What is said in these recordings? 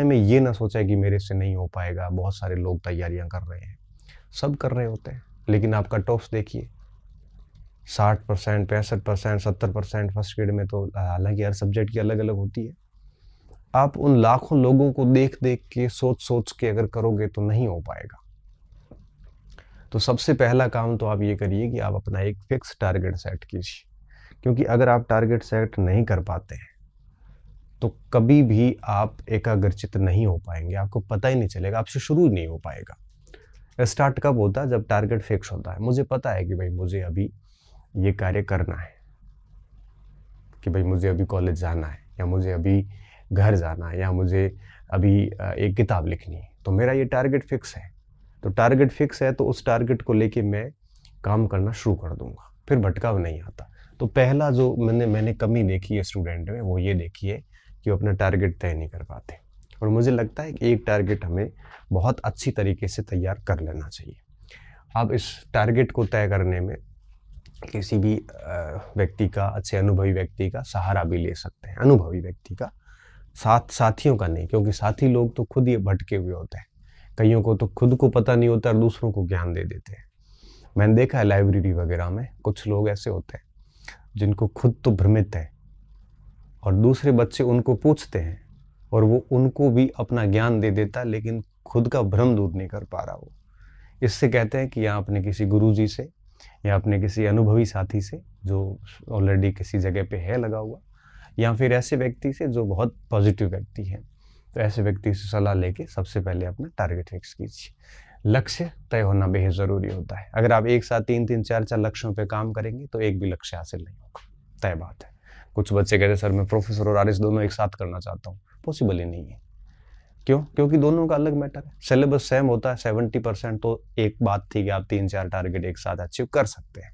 अपने में ये ना सोचा कि मेरे से नहीं हो पाएगा, बहुत सारे लोग तैयारियां कर रहे हैं, सब कर रहे होते हैं, लेकिन आप कट ऑफ्स देखिए 60%, 65%, 70% फर्स्ट ग्रेड में, तो हालांकि हर सब्जेक्ट की अलग अलग होती है। आप उन लाखों लोगों को देख देख के सोच सोच के अगर करोगे तो नहीं हो पाएगा। तो सबसे पहला काम तो आप ये करिए कि आप अपना एक फिक्स टारगेट सेट कीजिए, क्योंकि अगर आप टारगेट सेट नहीं कर पाते हैं तो कभी भी आप एकाग्रचित्त नहीं हो पाएंगे, आपको पता ही नहीं चलेगा, आपसे शुरू ही नहीं हो पाएगा। स्टार्ट कब होता है? जब टारगेट फिक्स होता है। मुझे पता है कि भाई मुझे अभी ये कार्य करना है, कि भाई मुझे अभी कॉलेज जाना है, या मुझे अभी घर जाना है, या मुझे अभी एक किताब लिखनी है, तो मेरा ये टारगेट फिक्स है। तो टारगेट फिक्स है तो उस टारगेट को लेके मैं काम करना शुरू कर दूंगा, फिर भटकाव नहीं आता। तो पहला जो मैंने कमी देखी है स्टूडेंट में, वो ये देखी है कि वो अपना टारगेट तय नहीं कर पाते। और मुझे लगता है कि एक टारगेट हमें बहुत अच्छी तरीके से तैयार कर लेना चाहिए। आप इस टारगेट को तय करने में किसी भी व्यक्ति का, अच्छे अनुभवी व्यक्ति का सहारा भी ले सकते हैं। अनुभवी व्यक्ति का, साथियों का नहीं, क्योंकि साथी लोग तो खुद ही भटके हुए होते हैं। कईयों को तो खुद को पता नहीं होता और दूसरों को ज्ञान दे देते हैं। मैंने देखा है लाइब्रेरी वगैरह में कुछ लोग ऐसे होते हैं जिनको खुद तो भ्रमित है, और दूसरे बच्चे उनको पूछते हैं और वो उनको भी अपना ज्ञान दे देता है, लेकिन खुद का भ्रम दूर नहीं कर पा रहा वो। इससे कहते हैं कि यहाँ अपने किसी गुरुजी से या अपने किसी अनुभवी साथी से जो ऑलरेडी किसी जगह पे है लगा हुआ, या फिर ऐसे व्यक्ति से जो बहुत पॉजिटिव व्यक्ति है, तो ऐसे व्यक्ति से सलाह लेके सबसे पहले अपना टारगेट फिक्स कीजिए। लक्ष्य तय होना बेहद ज़रूरी होता है। अगर आप एक साथ 3-3, 4-4 लक्ष्यों पे काम करेंगे तो एक भी लक्ष्य हासिल नहीं होगा, तय बात है। कुछ बच्चे कहते हैं सर मैं प्रोफेसर और आरएस दोनों एक साथ करना चाहता हूँ, पॉसिबल ही नहीं है। क्यों? क्योंकि दोनों का अलग मैटर है। सिलेबस सेम होता है 70%, तो एक बात थी कि आप 3-4 टारगेट एक साथ अचीव कर सकते हैं,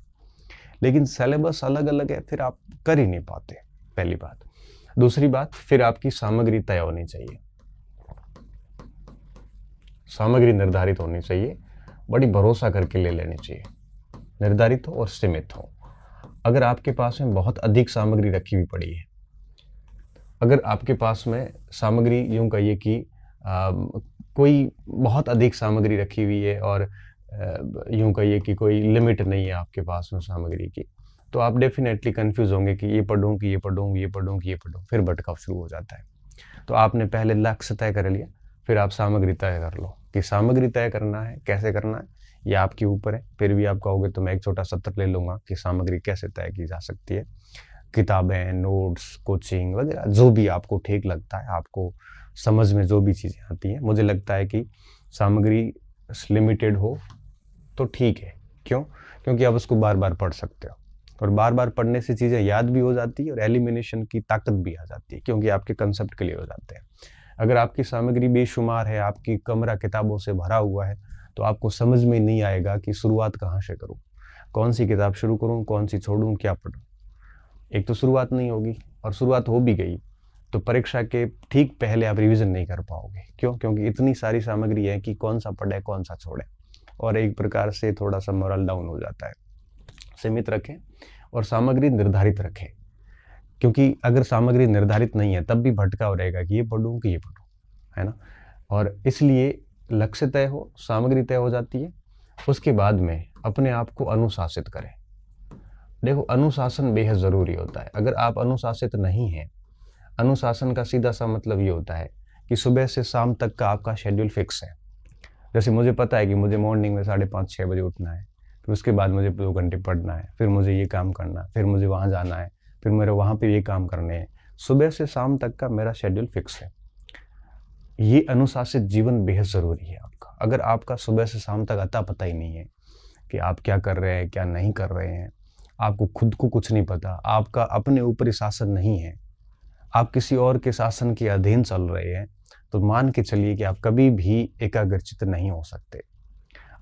लेकिन सिलेबस अलग अलग है, फिर आप कर ही नहीं पाते, पहली बात। दूसरी बात, फिर आपकी सामग्री तय होनी चाहिए, सामग्री निर्धारित होनी चाहिए, बड़ी भरोसा करके ले लेनी चाहिए, निर्धारित हो और सीमित हो। अगर आपके पास में बहुत अधिक सामग्री रखी हुई पड़ी है, अगर आपके पास में सामग्री, यूं कहिए कि कोई बहुत अधिक सामग्री रखी हुई है और यूं कहिए कि कोई लिमिट नहीं है आपके पास में सामग्री की, तो आप डेफिनेटली कंफ्यूज होंगे कि ये पढ़ूं कि ये पढ़ूं, ये पढ़ूं कि ये पढ़ूं, फिर भटकाव शुरू हो जाता है। तो आपने पहले लक्ष्य तय कर लिया, फिर आप सामग्री तय कर लो कि सामग्री तय करना है, कैसे करना है ये आपके ऊपर है। फिर भी आप कहोगे तो मैं एक छोटा सत्र ले लूँगा कि सामग्री कैसे तय की जा सकती है। किताबें, नोट्स, कोचिंग वगैरह जो भी आपको ठीक लगता है, आपको समझ में जो भी चीज़ें आती हैं, मुझे लगता है कि सामग्री लिमिटेड हो तो ठीक है। क्यों? क्योंकि आप उसको बार बार पढ़ सकते हो, और बार बार पढ़ने से चीज़ें याद भी हो जाती है और एलिमिनेशन की ताकत भी आ जाती है, क्योंकि आपके कंसेप्ट क्लियर हो जाते हैं। अगर आपकी सामग्री बेशुमार है, आपकी कमरा किताबों से भरा हुआ है, तो आपको समझ में नहीं आएगा कि शुरुआत कहाँ से करूँ, कौन सी किताब शुरू करूँ, कौन सी छोड़ूँ, क्या पढ़ूँ। एक तो शुरुआत नहीं होगी, और शुरुआत हो भी गई तो परीक्षा के ठीक पहले आप रिवीजन नहीं कर पाओगे। क्यों? क्योंकि इतनी सारी सामग्री है कि कौन सा पढ़े कौन सा छोड़े, और एक प्रकार से थोड़ा सा मोरल डाउन हो जाता है। सीमित रखें और सामग्री निर्धारित रखें, क्योंकि अगर सामग्री निर्धारित नहीं है तब भी भटकाव रहेगा कि ये पढ़ूँ कि ये पढ़ूँ, है ना। और इसलिए लक्ष्य तय हो, सामग्री तय हो जाती है, उसके बाद में अपने आप को अनुशासित करें। देखो, अनुशासन बेहद ज़रूरी होता है। अगर आप अनुशासित नहीं हैं, अनुशासन का सीधा सा मतलब ये होता है कि सुबह से शाम तक का आपका शेड्यूल फिक्स है। जैसे मुझे पता है कि मुझे मॉर्निंग में 5:30-6 बजे उठना है, फिर उसके बाद मुझे 2 घंटे पढ़ना है, फिर मुझे ये काम करना है, फिर मुझे वहाँ जाना है, फिर मेरे वहाँ पे ये काम करने हैं। सुबह से शाम तक का मेरा शेड्यूल फिक्स है। ये अनुशासित जीवन बेहद ज़रूरी है आपका। अगर आपका सुबह से शाम तक अता पता ही नहीं है कि आप क्या कर रहे हैं, क्या नहीं कर रहे हैं, आपको खुद को कुछ नहीं पता, आपका अपने ऊपर ही शासन नहीं है, आप किसी और के शासन के अधीन चल रहे हैं, तो मान के चलिए कि आप कभी भी एकाग्रचित्त नहीं हो सकते।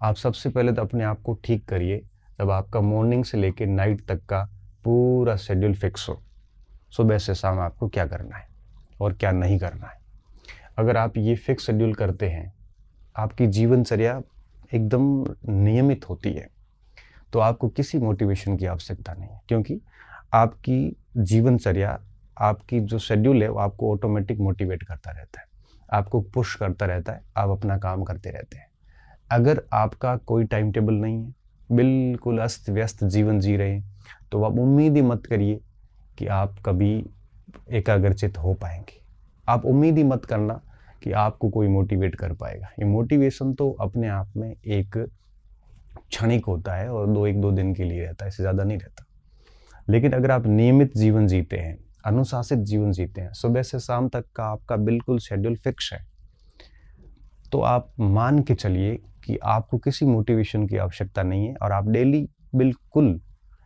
आप सबसे पहले तो अपने आप को ठीक करिए, जब आपका मॉर्निंग से लेकर नाइट तक का पूरा शेड्यूल फिक्स हो, सुबह से शाम आपको क्या करना है और क्या नहीं करना है। अगर आप ये फिक्स शेड्यूल करते हैं, आपकी जीवनचर्या एकदम नियमित होती है, तो आपको किसी मोटिवेशन की आवश्यकता नहीं है, क्योंकि आपकी जीवनचर्या, आपकी जो शेड्यूल है वो आपको ऑटोमेटिक मोटिवेट करता रहता है। आपको पुश करता रहता है, आप अपना काम करते रहते हैं। अगर आपका कोई टाइम टेबल नहीं है, बिल्कुल अस्त व्यस्त जीवन जी रहे हैं, तो आप उम्मीद ही मत करिए कि आप कभी एकाग्रचित हो पाएंगे। आप उम्मीद ही मत करना कि आपको कोई मोटिवेट कर पाएगा। ये मोटिवेशन तो अपने आप में एक क्षणिक होता है और एक दो दिन के लिए रहता है, इससे ज़्यादा नहीं रहता। लेकिन अगर आप नियमित जीवन जीते हैं, अनुशासित जीवन जीते हैं, सुबह से शाम तक का आपका बिल्कुल शेड्यूल फिक्स है, तो आप मान के चलिए कि आपको किसी मोटिवेशन की आवश्यकता नहीं है और आप डेली बिल्कुल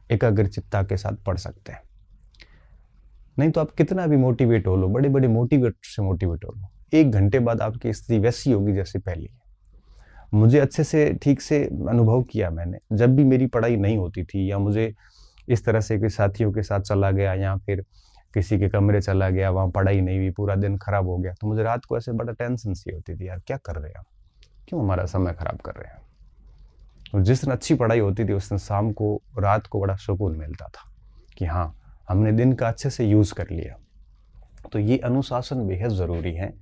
एकाग्रचित्ता के साथ पढ़ सकते हैं। नहीं तो आप कितना भी मोटिवेट हो लो, बड़े बड़े मोटिवेट से मोटिवेट हो लो, 1 घंटे बाद आपकी स्थिति वैसी होगी जैसे पहले। मुझे अच्छे से ठीक से अनुभव किया मैंने, जब भी मेरी पढ़ाई नहीं होती थी या मुझे इस तरह से कि साथियों के साथ चला गया या फिर किसी के कमरे चला गया, वहाँ पढ़ाई नहीं हुई, पूरा दिन खराब हो गया, तो मुझे रात को ऐसे बड़ा टेंशन सी होती थी, यार क्या कर रहे हैं हम, क्यों हमारा समय खराब कर रहे हैं। और जिस दिन अच्छी पढ़ाई होती थी उस दिन शाम को, रात को बड़ा सुकून मिलता था कि हाँ, हमने दिन का अच्छे से यूज़ कर लिया। तो ये अनुशासन बेहद ज़रूरी है,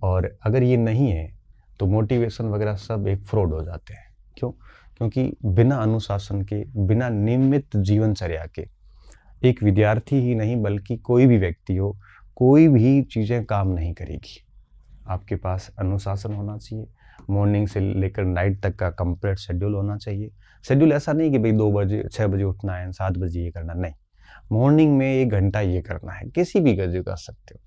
और अगर ये नहीं है तो मोटिवेशन वगैरह सब एक फ्रॉड हो जाते हैं। क्यों? क्योंकि बिना अनुशासन के, बिना नियमित जीवनचर्या के एक विद्यार्थी ही नहीं बल्कि कोई भी व्यक्ति हो, कोई भी चीज़ें काम नहीं करेगी। आपके पास अनुशासन होना चाहिए, मॉर्निंग से लेकर नाइट तक का कंप्लीट शेड्यूल होना चाहिए। शेड्यूल ऐसा नहीं कि भाई 2 बजे 6 बजे उठना है, 7 बजे ये करना, नहीं। मॉर्निंग में 1 घंटा ये करना है, किसी भी गजे कर सकते हो।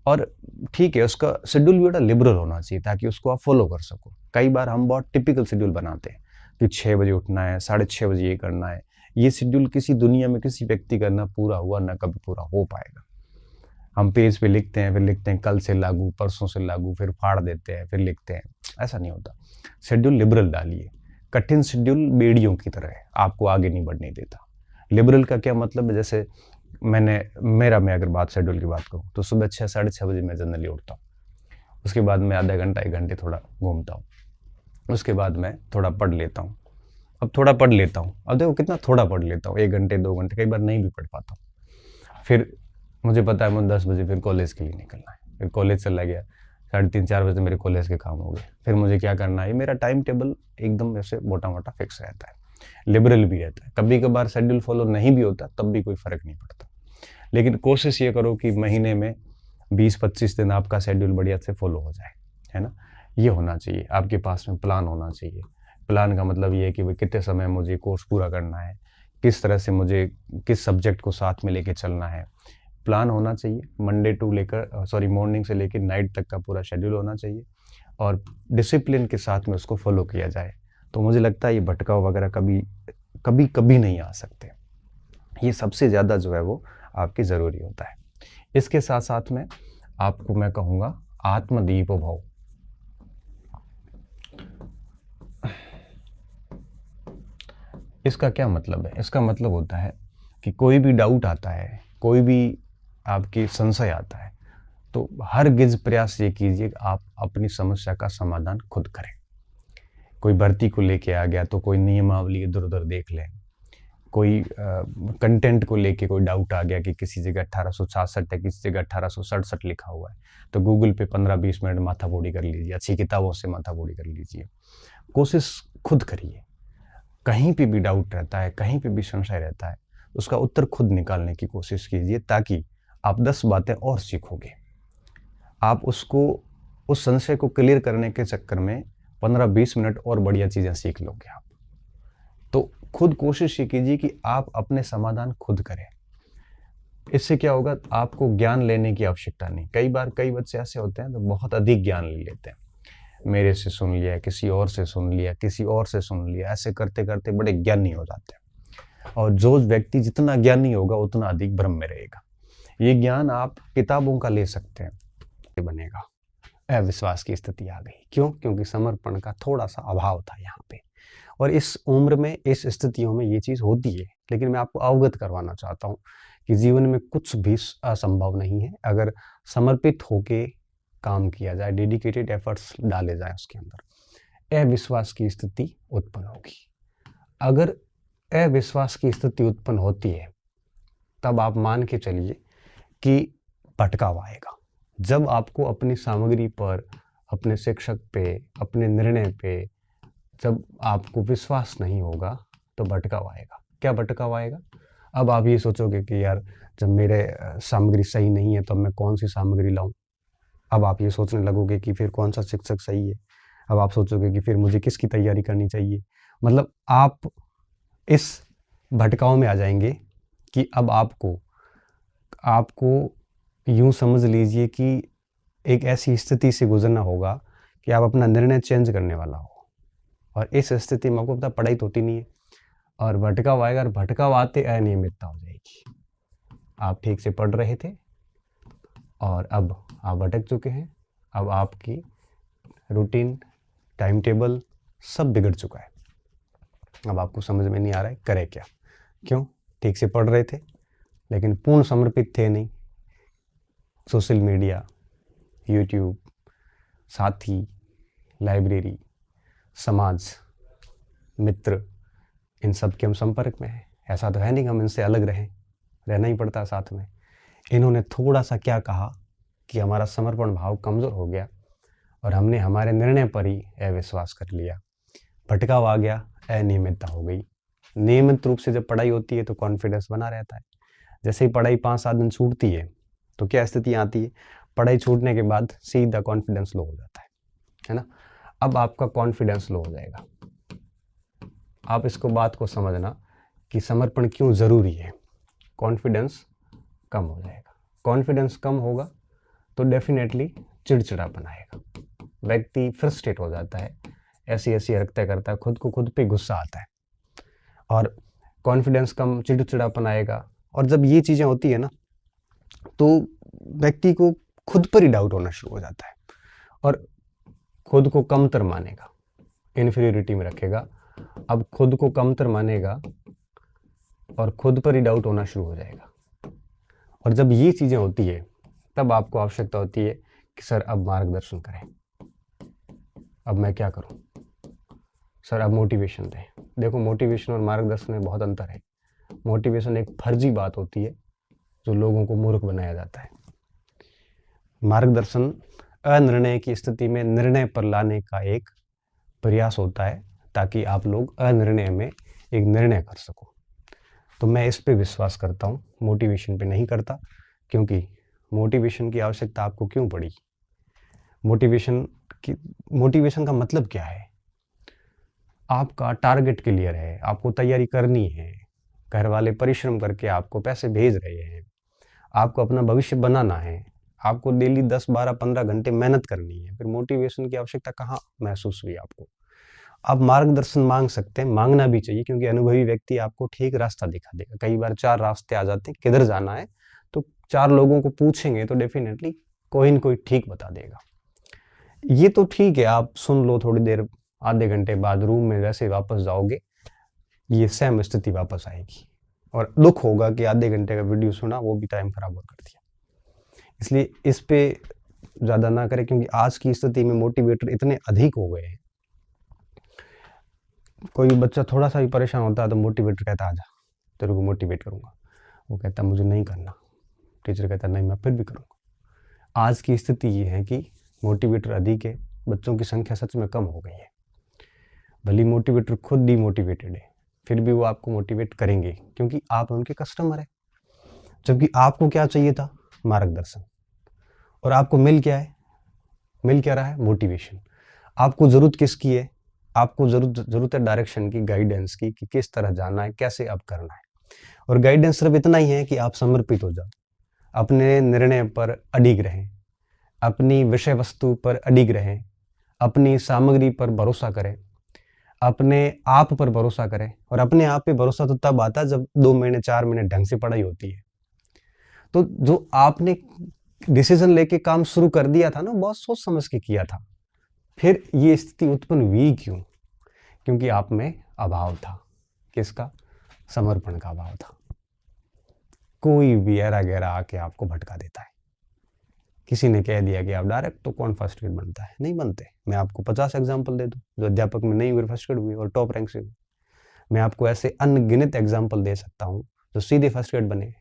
और ठीक है, उसका शेड्यूल भी बड़ा लिबरल होना चाहिए ताकि उसको आप फॉलो कर सको। कई बार हम बहुत टिपिकल शेड्यूल बनाते हैं कि 6 बजे उठना है, 6:30 बजे ये करना है। ये शेड्यूल किसी दुनिया में किसी व्यक्ति का ना पूरा हुआ ना कभी पूरा हो पाएगा। हम पेज पे लिखते हैं, फिर लिखते हैं कल से लागू, परसों से लागू, फिर फाड़ देते हैं, फिर लिखते हैं, ऐसा नहीं होता। शेड्यूल लिबरल डालिए। कठिन शेड्यूल बेड़ियों की तरह है, आपको आगे नहीं बढ़ने देता। लिबरल का क्या मतलब है, जैसे मैं अगर बात शेड्यूल की बात करूँ तो सुबह 6 साढ़े 6 बजे मैं जनरली उठता हूँ। उसके बाद मैं आधा घंटा 1 घंटे थोड़ा घूमता हूँ। उसके बाद मैं थोड़ा पढ़ लेता हूँ। अब थोड़ा पढ़ लेता हूँ, अब देखो कितना थोड़ा पढ़ लेता हूँ, 1 घंटे 2 घंटे, कई बार नहीं भी पढ़ पाता हूँ। फिर मुझे पता है मुझे 10 बजे फिर कॉलेज के लिए निकलना है, फिर कॉलेज चला गया, 3:30 4 बजे मेरे कॉलेज के काम हो गए। फिर मुझे क्या करना है, मेरा टाइम टेबल एकदम ऐसे मोटा मोटा फिक्स रहता है, लिबरल भी रहता है। कभी कभार शेड्यूल फॉलो नहीं भी होता तब भी कोई फ़र्क नहीं पड़ता। लेकिन कोशिश ये करो कि महीने में 20-25 दिन आपका शेड्यूल बढ़िया से फॉलो हो जाए, है ना। ये होना चाहिए, आपके पास में प्लान होना चाहिए। प्लान का मतलब ये है कि भाई कितने समय मुझे कोर्स पूरा करना है, किस तरह से मुझे किस सब्जेक्ट को साथ में लेके चलना है, प्लान होना चाहिए। मॉर्निंग से लेकर नाइट तक का पूरा शेड्यूल होना चाहिए और डिसिप्लिन के साथ में उसको फॉलो किया जाए, तो मुझे लगता है ये भटकाव वगैरह कभी नहीं आ सकते। ये सबसे ज़्यादा जो है वो आपकी ज़रूरी होता है। इसके साथ साथ में आपको मैं कहूँगा आत्मदीपो भव। इसका क्या मतलब है? इसका मतलब होता है कि कोई भी डाउट आता है, कोई भी आपकी संशय आता है, तो हरगिज़ प्रयास ये कीजिए कि आप अपनी समस्या का समाधान खुद करें। कोई भर्ती को लेके आ गया तो कोई नियमावली इधर उधर देख लें, कोई कंटेंट को लेके कोई डाउट आ गया कि किसी जगह 1866 है, किसी जगह 1867 लिखा हुआ है, तो गूगल पे 15-20 मिनट माथापौड़ी कर लीजिए, अच्छी किताबों से माथापौड़ी कर लीजिए। कोशिश खुद करिए। कहीं पे भी डाउट रहता है, कहीं पे भी संशय रहता है, उसका उत्तर खुद निकालने की कोशिश कीजिए, ताकि आप 10 बातें और सीखोगे। आप उस संशय को क्लियर करने के चक्कर में 15-20 मिनट और बढ़िया चीज़ें सीख लोगे आप। तो खुद कोशिश ये कीजिए कि आप अपने समाधान खुद करें। इससे क्या होगा, आपको ज्ञान लेने की आवश्यकता नहीं। कई बच्चे ऐसे होते हैं तो बहुत अधिक ज्ञान ले लेते हैं, मेरे से सुन लिया, किसी और से सुन लिया, किसी और से सुन लिया, ऐसे करते करते बड़े ज्ञानी हो जाते हैं। और जो व्यक्ति जितना ज्ञानी होगा उतना अधिक भ्रम में रहेगा। ये ज्ञान आप किताबों का ले सकते हैं, बनेगा। अविश्वास की स्थिति आ गई, क्यों? क्योंकि समर्पण का थोड़ा सा अभाव था यहाँ पे। और इस उम्र में, इस स्थितियों में ये चीज़ होती है, लेकिन मैं आपको अवगत करवाना चाहता हूँ कि जीवन में कुछ भी असंभव नहीं है अगर समर्पित होके काम किया जाए, डेडिकेटेड एफर्ट्स डाले जाए उसके अंदर। अविश्वास की स्थिति उत्पन्न होगी। अगर अविश्वास की स्थिति उत्पन्न होती है तब आप मान के चलिए कि भटकाव आएगा। जब आपको अपनी सामग्री पर, अपने शिक्षक पे, अपने निर्णय पे जब आपको विश्वास नहीं होगा तो भटकाव आएगा। क्या भटकाव आएगा? अब आप ये सोचोगे कि यार जब मेरे सामग्री सही नहीं है तो मैं कौन सी सामग्री लाऊं। अब आप ये सोचने लगोगे कि फिर कौन सा शिक्षक सही है। अब आप सोचोगे कि फिर मुझे किसकी तैयारी करनी चाहिए। मतलब आप इस भटकाव में आ जाएंगे कि अब आपको यूं समझ लीजिए कि एक ऐसी स्थिति से गुजरना होगा कि आप अपना निर्णय चेंज करने वाला हो, और इस स्थिति में आपको पता पढ़ाई तो होती नहीं है और भटकाव आएगा, और भटकाव आते अनियमितता हो जाएगी। आप ठीक से पढ़ रहे थे और अब आप भटक चुके हैं। अब आपकी रूटीन, टाइम टेबल सब बिगड़ चुका है। अब आपको समझ में नहीं आ रहा है करें क्या। क्यों? ठीक से पढ़ रहे थे लेकिन पूर्ण समर्पित थे नहीं। सोशल मीडिया, यूट्यूब, साथी, लाइब्रेरी, समाज, मित्र, इन सब के हम संपर्क में हैं। ऐसा तो है नहीं कि हम इनसे अलग रहें, रहना ही पड़ता साथ में। इन्होंने थोड़ा सा क्या कहा कि हमारा समर्पण भाव कमज़ोर हो गया और हमने हमारे निर्णय पर ही अविश्वास कर लिया। भटकाव आ गया, अनियमितता हो गई। नियमित रूप से जब पढ़ाई होती है तो कॉन्फिडेंस बना रहता है। जैसे ही पढ़ाई 5-7 दिन छूटती है तो क्या स्थिति आती है? पढ़ाई छूटने के बाद सीधा कॉन्फिडेंस लो हो जाता है ना। अब आपका कॉन्फिडेंस लो हो जाएगा। आप इसको बात को समझना कि समर्पण क्यों ज़रूरी है। कॉन्फिडेंस कम हो जाएगा। कॉन्फिडेंस कम होगा तो डेफिनेटली चिड़चिड़ापन आएगा, व्यक्ति फ्रस्ट्रेट हो जाता है, ऐसी हरकतें करता है, खुद को खुद पे गुस्सा आता है। और कॉन्फिडेंस कम, चिड़चिड़ापन आएगा, और जब ये चीज़ें होती है ना तो व्यक्ति को खुद पर ही डाउट होना शुरू हो जाता है और खुद को कमतर मानेगा, इन्फीरियरिटी में रखेगा। अब खुद को कमतर मानेगा और खुद पर ही डाउट होना शुरू हो जाएगा। और जब ये चीज़ें होती है तब आपको आवश्यकता होती है कि सर अब मार्गदर्शन करें, अब मैं क्या करूं, सर अब मोटिवेशन दें। देखो, मोटिवेशन और मार्गदर्शन में बहुत अंतर है। मोटिवेशन एक फर्जी बात होती है जो लोगों को मूर्ख बनाया जाता है। मार्गदर्शन अनिर्णय की स्थिति में निर्णय पर लाने का एक प्रयास होता है ताकि आप लोग अनिर्णय में एक निर्णय कर सको। तो मैं इस पे विश्वास करता हूँ, मोटिवेशन पे नहीं करता। क्योंकि मोटिवेशन की आवश्यकता आपको क्यों पड़ी? मोटिवेशन का मतलब क्या है? आपका टारगेट क्लियर है, आपको तैयारी करनी है, घर वाले परिश्रम करके आपको पैसे भेज रहे हैं, आपको अपना भविष्य बनाना है, आपको डेली 10, 12, 15 घंटे मेहनत करनी है। फिर मोटिवेशन की आवश्यकता कहाँ महसूस हुई आपको? आप मार्गदर्शन मांग सकते हैं, मांगना भी चाहिए, क्योंकि अनुभवी व्यक्ति आपको ठीक रास्ता दिखा देगा। कई बार 4 रास्ते आ जाते हैं, किधर जाना है, तो 4 लोगों को पूछेंगे तो डेफिनेटली कोई न कोई ठीक बता देगा। ये तो ठीक है, आप सुन लो थोड़ी देर, आधे घंटे बाद रूम में वैसे वापस जाओगे, ये सेम स्थिति वापस आएगी और दुख होगा कि आधे घंटे का वीडियो सुना, वो भी टाइम खराब कर दिया। इसलिए इस पे ज़्यादा ना करें, क्योंकि आज की स्थिति में मोटिवेटर इतने अधिक हो गए हैं। कोई बच्चा थोड़ा सा भी परेशान होता है तो मोटिवेटर कहता है आजा तेरे को मोटिवेट करूँगा, वो कहता मुझे नहीं करना, टीचर कहता नहीं मैं फिर भी करूँगा। आज की स्थिति ये है कि मोटिवेटर अधिक है, बच्चों की संख्या सच में कम हो गई है। भले मोटिवेटर खुद डिमोटिवेटेड है, फिर भी वो आपको मोटिवेट करेंगे क्योंकि आप उनके कस्टमर हैं। जबकि आपको क्या चाहिए था? मार्गदर्शन। और आपको मिल क्या है? मिल क्या रहा है? मोटिवेशन। आपको ज़रूरत किसकी है? आपको ज़रूरत है डायरेक्शन की, गाइडेंस की, कि किस तरह जाना है, कैसे अब करना है। और गाइडेंस सिर्फ इतना ही है कि आप समर्पित हो जाओ, अपने निर्णय पर अडिग रहें, अपनी विषय वस्तु पर अडिग रहें, अपनी सामग्री पर भरोसा करें, अपने आप पर भरोसा करें। और अपने आप पे भरोसा तो तब आता है जब 2 महीने 4 महीने ढंग से पढ़ाई होती है। तो जो आपने डिसीजन लेके काम शुरू कर दिया था ना, बहुत सोच समझ के किया था। फिर ये स्थिति उत्पन्न हुई क्यों? क्योंकि आप में अभाव था। किसका? समर्पण का अभाव था। कोई भी ऐरा गैरा आके आपको भटका देता है। किसी ने कह दिया कि आप डायरेक्ट तो कौन फर्स्ट ग्रेड बनता है? नहीं बनते। मैं आपको 50 एग्जाम्पल दे दूं जो अध्यापक में नहीं हुए फर्स्ट ग्रेड हुए और टॉप रैंक से हुए। मैं आपको ऐसे अनगिनत एग्जाम्पल दे सकता हूं जो सीधे फर्स्ट ग्रेड बने,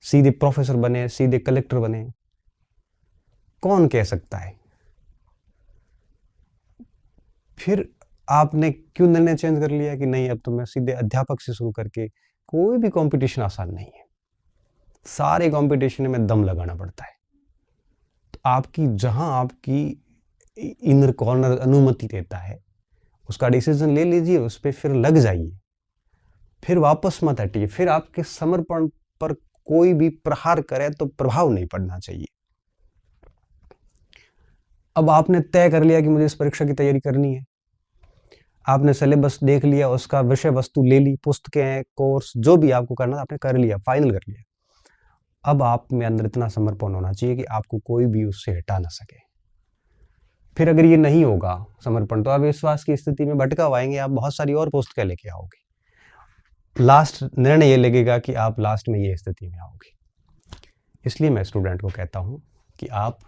सीधे प्रोफेसर बने, सीधे कलेक्टर बने, कौन कह सकता है? फिर आपने क्यों निर्णय चेंज कर लिया कि नहीं अब तो मैं सीधे अध्यापक से शुरू करके? कोई भी कंपटीशन आसान नहीं है, सारे कंपटीशन में दम लगाना पड़ता है। तो आपकी जहां आपकी इनर कॉर्नर अनुमति देता है उसका डिसीजन ले लीजिए, उस पर फिर लग जाइए, फिर वापस मत हटिए। फिर आपके समर्पण पर कोई भी प्रहार करे तो प्रभाव नहीं पड़ना चाहिए। अब आपने तय कर लिया कि मुझे इस परीक्षा की तैयारी करनी है, आपने सिलेबस देख लिया, उसका विषय वस्तु ले ली, पुस्तकें, कोर्स, जो भी आपको करना आपने कर लिया, फाइनल कर लिया। अब आप में अंदर इतना समर्पण होना चाहिए कि आपको कोई भी उससे हटा ना सके। फिर अगर ये नहीं होगा समर्पण, तो आप विश्वास की स्थिति में भटका आएंगे, आप बहुत सारी और पुस्तकें लेके आओगे, लास्ट निर्णय ये लगेगा कि आप लास्ट में ये स्थिति में आओगे। इसलिए मैं स्टूडेंट को कहता हूं कि आप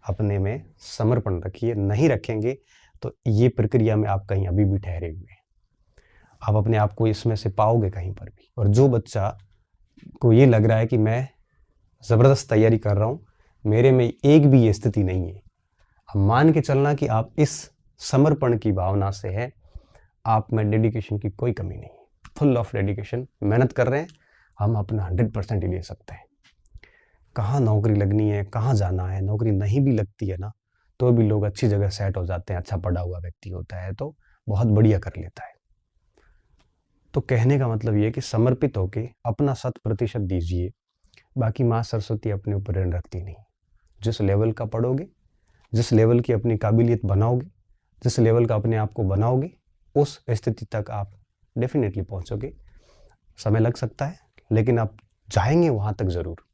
अपने में समर्पण रखिए, नहीं रखेंगे तो ये प्रक्रिया में आप कहीं अभी भी ठहरे हुए हैं, आप अपने आप को इसमें से पाओगे कहीं पर भी। और जो बच्चा को ये लग रहा है कि मैं ज़बरदस्त तैयारी कर रहा हूँ, मेरे में एक भी ये स्थिति नहीं है, अब मान के चलना कि आप इस समर्पण की भावना से है, आप में डेडिकेशन की कोई कमी नहीं है, फुल ऑफ डेडिकेशन, मेहनत कर रहे हैं, हम अपना 100% ही दे सकते हैं। कहाँ नौकरी लगनी है, कहाँ जाना है, नौकरी नहीं भी लगती है ना तो भी लोग अच्छी जगह सेट हो जाते हैं, अच्छा पढ़ा हुआ व्यक्ति होता है तो बहुत बढ़िया कर लेता है। तो कहने का मतलब ये कि समर्पित होके अपना 100% दीजिए, बाकी माँ सरस्वती अपने ऊपर ऋण रखती नहीं। जिस लेवल का पढ़ोगे, जिस लेवल की अपनी काबिलियत बनाओगे, जिस लेवल का अपने आप को बनाओगे, उस स्थिति तक आप डेफिनेटली पहुंचोगे। समय लग सकता है लेकिन आप जाएंगे वहां तक जरूर।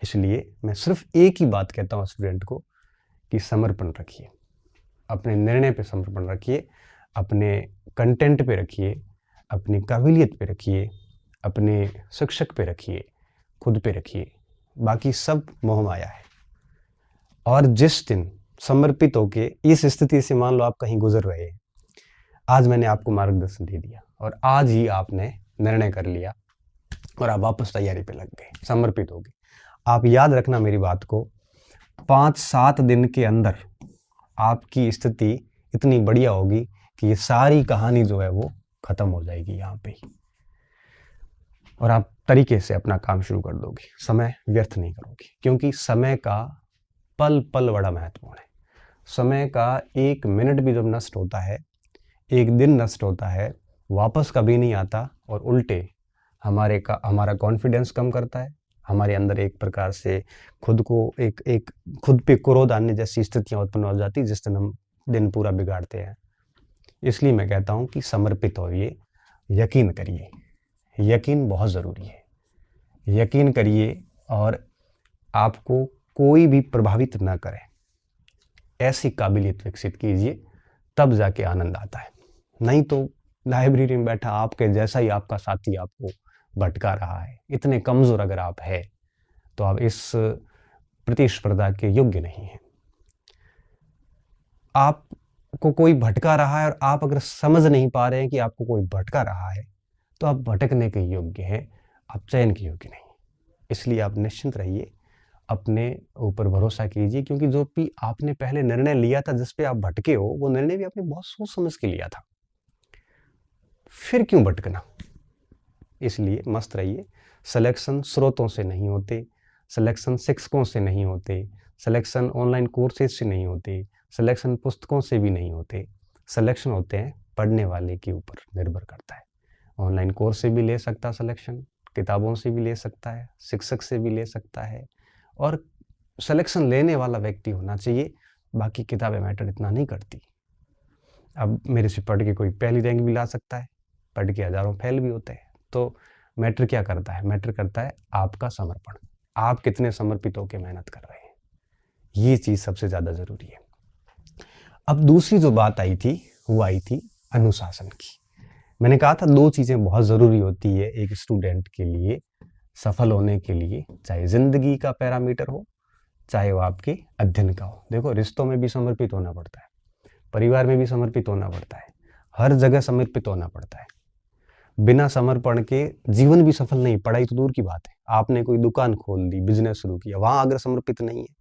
इसलिए मैं सिर्फ एक ही बात कहता हूँ स्टूडेंट को कि समर्पण रखिए, अपने निर्णय पे समर्पण रखिए, अपने कंटेंट पे रखिए, अपनी काबिलियत पे रखिए, अपने शिक्षक पे रखिए, खुद पे रखिए, बाकी सब मोह माया है। और जिस दिन समर्पित होके इस स्थिति से मान लो आप कहीं गुजर रहे हैं, आज मैंने आपको मार्गदर्शन दे दिया और आज ही आपने निर्णय कर लिया और आप वापस तैयारी पे लग गए, समर्पित हो गए। आप याद रखना मेरी बात को, 5-7 दिन के अंदर आपकी स्थिति इतनी बढ़िया होगी कि ये सारी कहानी जो है वो खत्म हो जाएगी यहाँ पे ही, और आप तरीके से अपना काम शुरू कर दोगे, समय व्यर्थ नहीं करोगे। क्योंकि समय का पल पल बड़ा महत्वपूर्ण है। समय का 1 मिनट भी जब नष्ट होता है, 1 दिन नष्ट होता है, वापस कभी नहीं आता, और उल्टे हमारा कॉन्फिडेंस कम करता है, हमारे अंदर एक प्रकार से खुद को एक खुद पे क्रोध आने जैसी स्थितियां उत्पन्न हो जाती, जिस दिन हम दिन पूरा बिगाड़ते हैं। इसलिए मैं कहता हूं कि समर्पित होइए, यकीन करिए, यकीन बहुत ज़रूरी है, यकीन करिए और आपको कोई भी प्रभावित ना करे, ऐसी काबिलियत विकसित कीजिए, तब जाके आनंद आता है। नहीं तो लाइब्रेरी में बैठा आपके जैसा ही आपका साथी आपको भटका रहा है, इतने कमज़ोर अगर आप है तो आप इस प्रतिस्पर्धा के योग्य नहीं हैं। आपको कोई भटका रहा है और आप अगर समझ नहीं पा रहे हैं कि आपको कोई भटका रहा है तो आप भटकने के योग्य हैं, आप चयन के योग्य नहीं। इसलिए आप निश्चिंत रहिए, अपने ऊपर भरोसा कीजिए, क्योंकि जो भी आपने पहले निर्णय लिया था, जिस पे आप भटके हो, वो निर्णय भी आपने बहुत सोच समझ के लिया था, फिर क्यों भटकना। इसलिए मस्त रहिए। सिलेक्शन स्रोतों से नहीं होते, सिलेक्शन शिक्षकों से नहीं होते, सिलेक्शन ऑनलाइन कोर्सेज से नहीं होते, सिलेक्शन पुस्तकों से भी नहीं होते, सिलेक्शन होते हैं पढ़ने वाले के ऊपर निर्भर करता है। ऑनलाइन कोर्स से भी ले सकता है सिलेक्शन, किताबों से भी ले सकता है, शिक्षक से भी ले सकता है, और सिलेक्शन लेने वाला व्यक्ति होना चाहिए। बाकी किताबें मैटर इतना नहीं करती। अब मेरे से पढ़ के कोई पहली रैंक भी ला सकता है, पढ़ के हजारों फेल भी होते हैं। तो मैटर क्या करता है? मैटर करता है आपका समर्पण, आप कितने समर्पित होकर मेहनत कर रहे हैं, ये चीज़ सबसे ज़्यादा ज़रूरी है। अब दूसरी जो बात आई थी वो आई थी अनुशासन की। मैंने कहा था 2 चीज़ें बहुत ज़रूरी होती है एक स्टूडेंट के लिए सफल होने के लिए, चाहे ज़िंदगी का पैरामीटर हो, चाहे वो आपके अध्ययन का हो। देखो, रिश्तों में भी समर्पित होना पड़ता है, परिवार में भी समर्पित होना पड़ता है, हर जगह समर्पित होना पड़ता है। बिना समर्पण के जीवन भी सफल नहीं, पढ़ाई तो दूर की बात है। आपने कोई दुकान खोल दी, बिजनेस शुरू किया, वहां अगर समर्पित नहीं है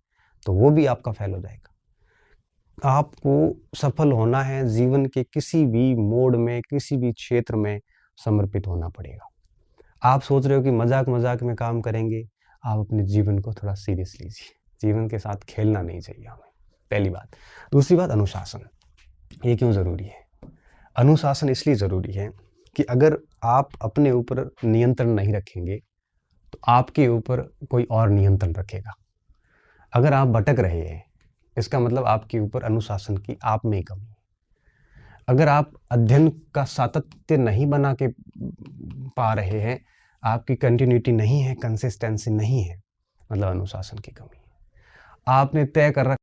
तो वो भी आपका फेल हो जाएगा। आपको सफल होना है, जीवन के किसी भी मोड़ में, किसी भी क्षेत्र में समर्पित होना पड़ेगा। आप सोच रहे हो कि मजाक मजाक में काम करेंगे, आप अपने जीवन को थोड़ा सीरियस लीजिए। जीवन के साथ खेलना नहीं चाहिए हमें, पहली बात। दूसरी बात, अनुशासन। ये क्यों ज़रूरी है? अनुशासन इसलिए ज़रूरी है कि अगर आप अपने ऊपर नियंत्रण नहीं रखेंगे तो आपके ऊपर कोई और नियंत्रण रखेगा। अगर आप भटक रहे हैं, इसका मतलब आपके ऊपर अनुशासन की आप में ही कमी है। अगर आप अध्ययन का सातत्य नहीं बना के पा रहे हैं, आपकी कंटिन्यूटी नहीं है, कंसिस्टेंसी नहीं है, मतलब अनुशासन की कमी है। आपने तय कर रखा